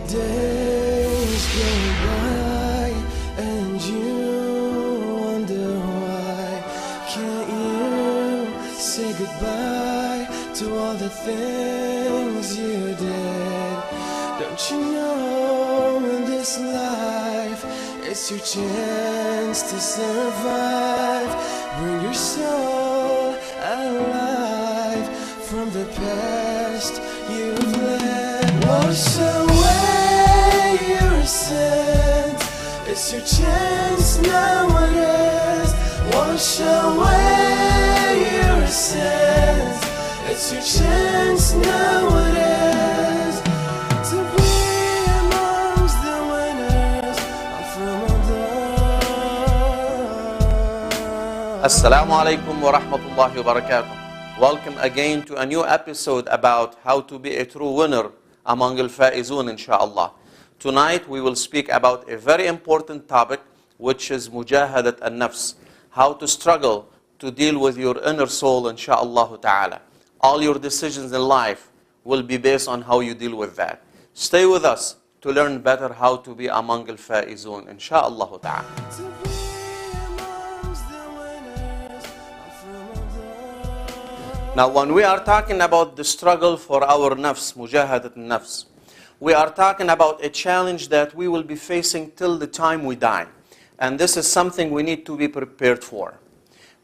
Days go by and you wonder why can't you say goodbye to all the things you did? Don't you know in this life it's your chance to survive? Bring your soul alive from the past you've led. Wash away your sins, it's your chance now it is. Wash away your sins, it's your chance now it is. To be amongst the winners of Ramadan. Assalamu alaikum wa rahmatullahi wa barakatuh. Welcome again to a new episode about how to be a true winner among al-faizun, inshallah. Tonight we will speak about a very important topic, which is mujahadat al-nafs, how to struggle to deal with your inner soul, inshallah ta'ala. All your decisions in life will be based on how you deal with that. Stay with us to learn better how to be among al-faizun, inshallah ta'ala. Now, when we are talking about the struggle for our nafs, mujahadat nafs, we are talking about a challenge that we will be facing till the time we die. And this is something we need to be prepared for.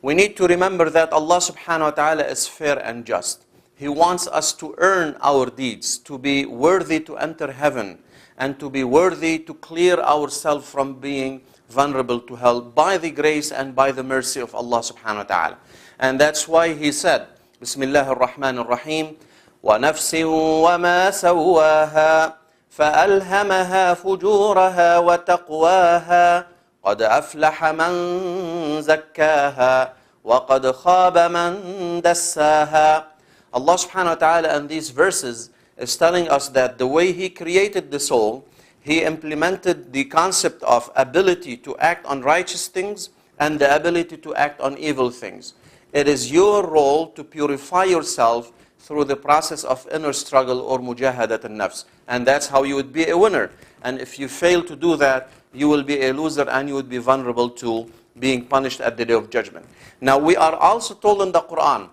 We need to remember that Allah subhanahu wa ta'ala is fair and just. He wants us to earn our deeds, to be worthy to enter heaven, and to be worthy to clear ourselves from being vulnerable to hell by the grace and by the mercy of Allah subhanahu wa ta'ala. And that's why He said, Bismillah ar-Rahman ar-Rahim, وَنَفْسٍ وَمَا سَوَّاهَا فَأَلْهَمَهَا فُجُورَهَا وَتَقْوَاهَا قَدْ أَفْلَحَ مَنْ زَكَّاهَا وَقَدْ خَابَ مَنْ دَسَّاهَا. Allah subhanahu wa ta'ala in these verses is telling us that the way He created the soul, He implemented the concept of ability to act on righteous things and the ability to act on evil things. It is your role to purify yourself through the process of inner struggle or mujahadat al-nafs. And that's how you would be a winner. And if you fail to do that, you will be a loser and you would be vulnerable to being punished at the Day of Judgment. Now, we are also told in the Quran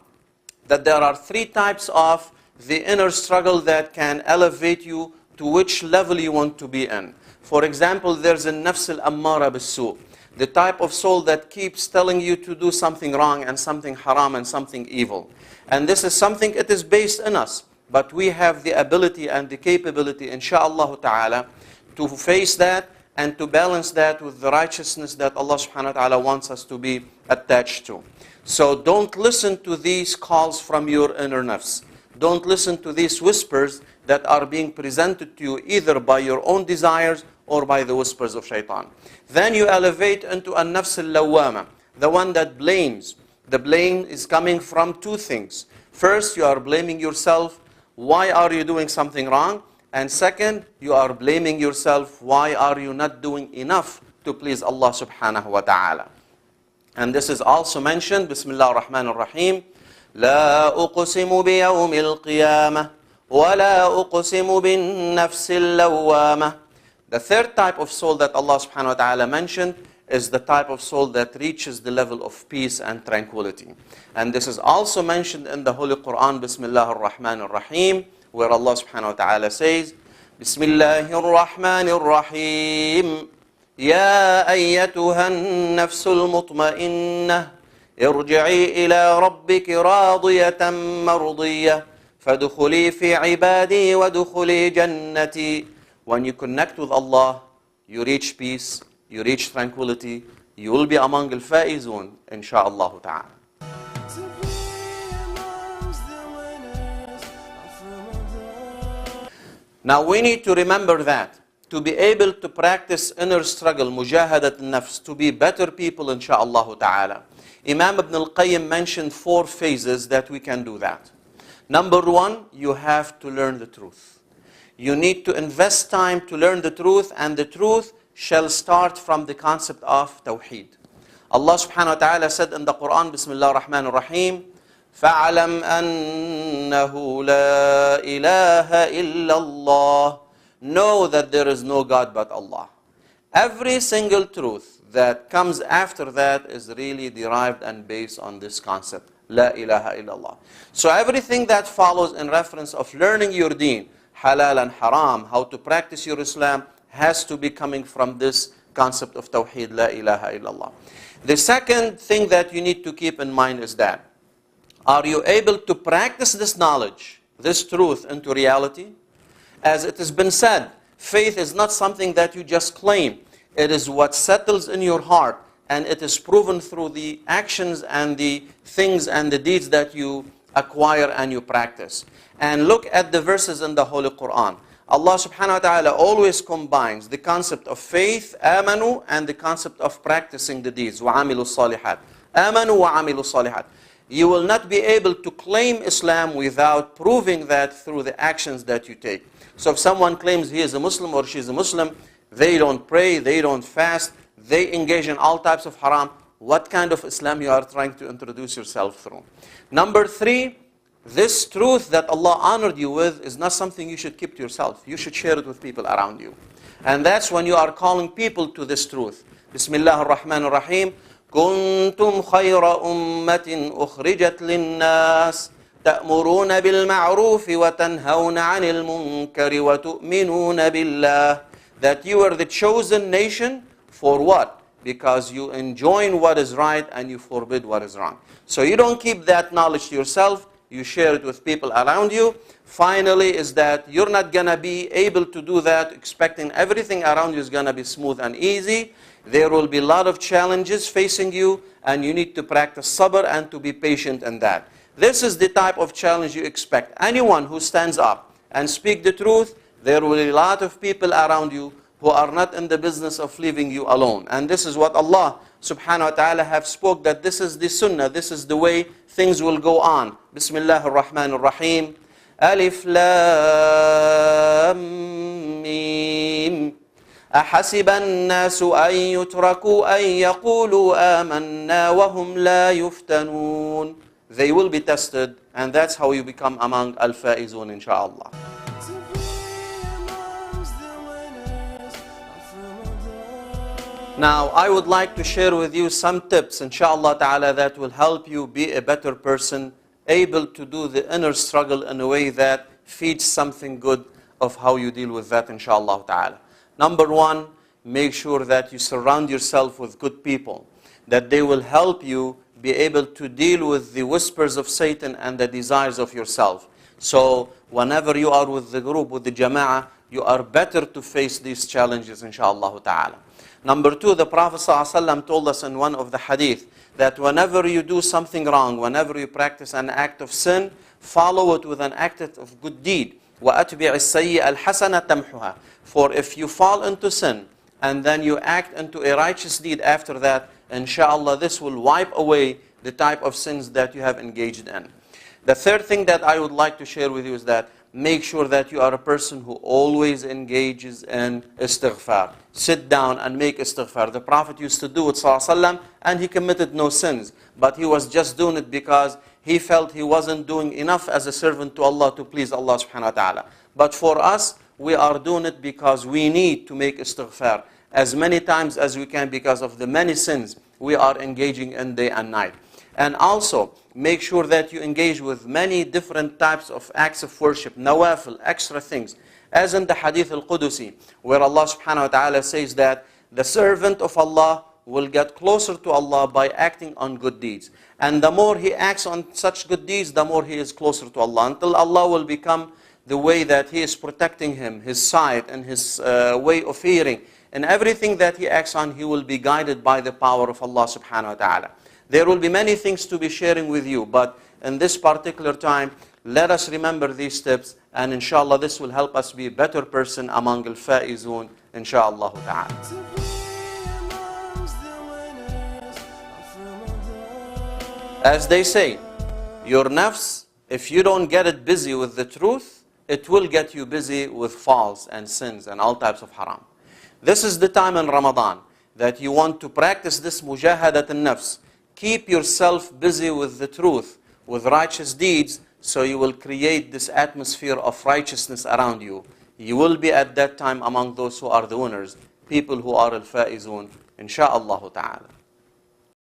that there are three types of the inner struggle that can elevate you to which level you want to be in. For example, there's a nafs al-ammara bis-su', the type of soul that keeps telling you to do something wrong and something haram and something evil. And this is something, it is based in us, but we have the ability and the capability, insha'Allah ta'ala, to face that and to balance that with the righteousness that Allah subhanahu wa ta'ala wants us to be attached to. So don't listen to these calls from your inner nafs. Don't listen to these whispers that are being presented to you either by your own desires or by the whispers of shaitan. Then you elevate into a nafs al-lawwama, the one that blames. The blame is coming from two things. First, you are blaming yourself. Why are you doing something wrong? And second, you are blaming yourself. Why are you not doing enough to please Allah subhanahu wa ta'ala? And this is also mentioned, Bismillah ar-Rahman ar-Rahim, لا أقسم بيوم القيامة ولا أقسم بالنفس اللوامة. The third type of soul that Allah subhanahu wa ta'ala mentioned is the type of soul that reaches the level of peace and tranquility. And this is also mentioned in the Holy Quran, Bismillah ar-Rahman ar-Rahim, where Allah subhanahu wa ta'ala says, Bismillah ar-Rahman ar-Rahim, Ya ayyatuhan nafsul mutma'innah, irji'i ila rabbiki radiyatan mardiyah, fadkhuli fi ibadi wa dkhuli jannati. When you connect with Allah, you reach peace, you reach tranquility, you will be among al-faizun, insha'Allah ta'ala. Now we need to remember that to be able to practice inner struggle, mujahadat nafs, to be better people, insha'Allah ta'ala. Imam Ibn al-Qayyim mentioned 4 phases that we can do that. Number 1, you have to learn the truth. You need to invest time to learn the truth, and the truth shall start from the concept of Tawheed. Allah subhanahu wa ta'ala said in the Quran, Bismillah ar-Rahman ar-Rahim, فَاعْلَمْ أَنَّهُ لَا إِلَهَ إِلَّا اللَّهِ know that there is no God but Allah. Every single truth that comes after that is really derived and based on this concept, La ilaha illallah. So everything that follows in reference of learning your deen, halal and haram, how to practice your Islam, has to be coming from this concept of Tawheed, La ilaha illallah. The second thing that you need to keep in mind is that, are you able to practice this knowledge, this truth into reality? As it has been said, faith is not something that you just claim. It is what settles in your heart, and it is proven through the actions and the things and the deeds that you acquire and you practice. And look at the verses in the Holy Quran. Allah subhanahu wa ta'ala always combines the concept of faith, amanu, and the concept of practicing the deeds, وَعَمِلُوا الصَّالِحَاتِ. Amanu وَعَمِلُوا الصَّالِحَاتِ. You will not be able to claim Islam without proving that through the actions that you take. So if someone claims he is a Muslim or she is a Muslim, they don't pray, they don't fast, they engage in all types of haram, what kind of Islam you are trying to introduce yourself through? Number three, this truth that Allah honored you with is not something you should keep to yourself. You should share it with people around you. And that's when you are calling people to this truth. Bismillah ar-Rahman ar-Rahim. كنتم خير أمة أخرجت للناس تأمرون بالمعروف وتنهون عن المنكر وتؤمنون بالله. That you are the chosen nation for what? Because you enjoin what is right and you forbid what is wrong. So you don't keep that knowledge to yourself, you share it with people around you. Finally is that you're not going to be able to do that expecting everything around you is going to be smooth and easy. There will be a lot of challenges facing you, and you need to practice sabr and to be patient in that. This is the type of challenge you expect. Anyone who stands up and speak the truth, there will be a lot of people around you who are not in the business of leaving you alone. And this is what Allah subhanahu wa ta'ala have spoke, that this is the sunnah, this is the way things will go on. Bismillah ar-Rahman ar-Rahim. Alif Lam Mim. أحسب الناس أن يتركوا أن يقولوا آمنا وهم لا يفتنون. They will be tested, and that's how you become among al-faizun, inshallah. To be amongst the winners of Ramadan. Now, I would like to share with you some tips, inshallah ta'ala, that will help you be a better person, able to do the inner struggle in a way that feeds something good of how you deal with that, inshallah ta'ala. Number one, make sure that you surround yourself with good people, that they will help you be able to deal with the whispers of Satan and the desires of yourself. So whenever you are with the group, with the jama'ah, you are better to face these challenges, inshallah ta'ala. Number two, the Prophet ﷺ told us in one of the hadith that whenever you do something wrong, whenever you practice an act of sin, follow it with an act of good deed. وَأَتْبِعِ السَّيِّئَ الْحَسَنَةَ تَمْحُهَا. For if you fall into sin and then you act into a righteous deed after that, inshallah, this will wipe away the type of sins that you have engaged in. The third thing that I would like to share with you is that make sure that you are a person who always engages in istighfar. Sit down and make istighfar. The Prophet used to do it, ﷺ, and he committed no sins. But he was just doing it because he felt he wasn't doing enough as a servant to Allah to please Allah subhanahu wa ta'ala. But for us, we are doing it because we need to make istighfar as many times as we can because of the many sins we are engaging in day and night. And also, make sure that you engage with many different types of acts of worship, nawafil, extra things. As in the Hadith al-Qudusi, where Allah subhanahu wa ta'ala says that the servant of Allah will get closer to Allah by acting on good deeds. And the more he acts on such good deeds, the more he is closer to Allah, until Allah will become the way that he is protecting him, his sight and his way of hearing. And everything that he acts on, he will be guided by the power of Allah subhanahu wa ta'ala. There will be many things to be sharing with you, but in this particular time, let us remember these tips, and inshallah this will help us be a better person among al-faizun, inshallah ta'ala. To be amongst the winners of Ramadan. As they say, your nafs, if you don't get it busy with the truth, it will get you busy with faults and sins and all types of haram. This is the time in Ramadan that you want to practice this mujahadat al-nafs. Keep yourself busy with the truth, with righteous deeds, so you will create this atmosphere of righteousness around you. you will be at that time among those who are the winners, people who are al-faizun, insha'Allah ta'ala.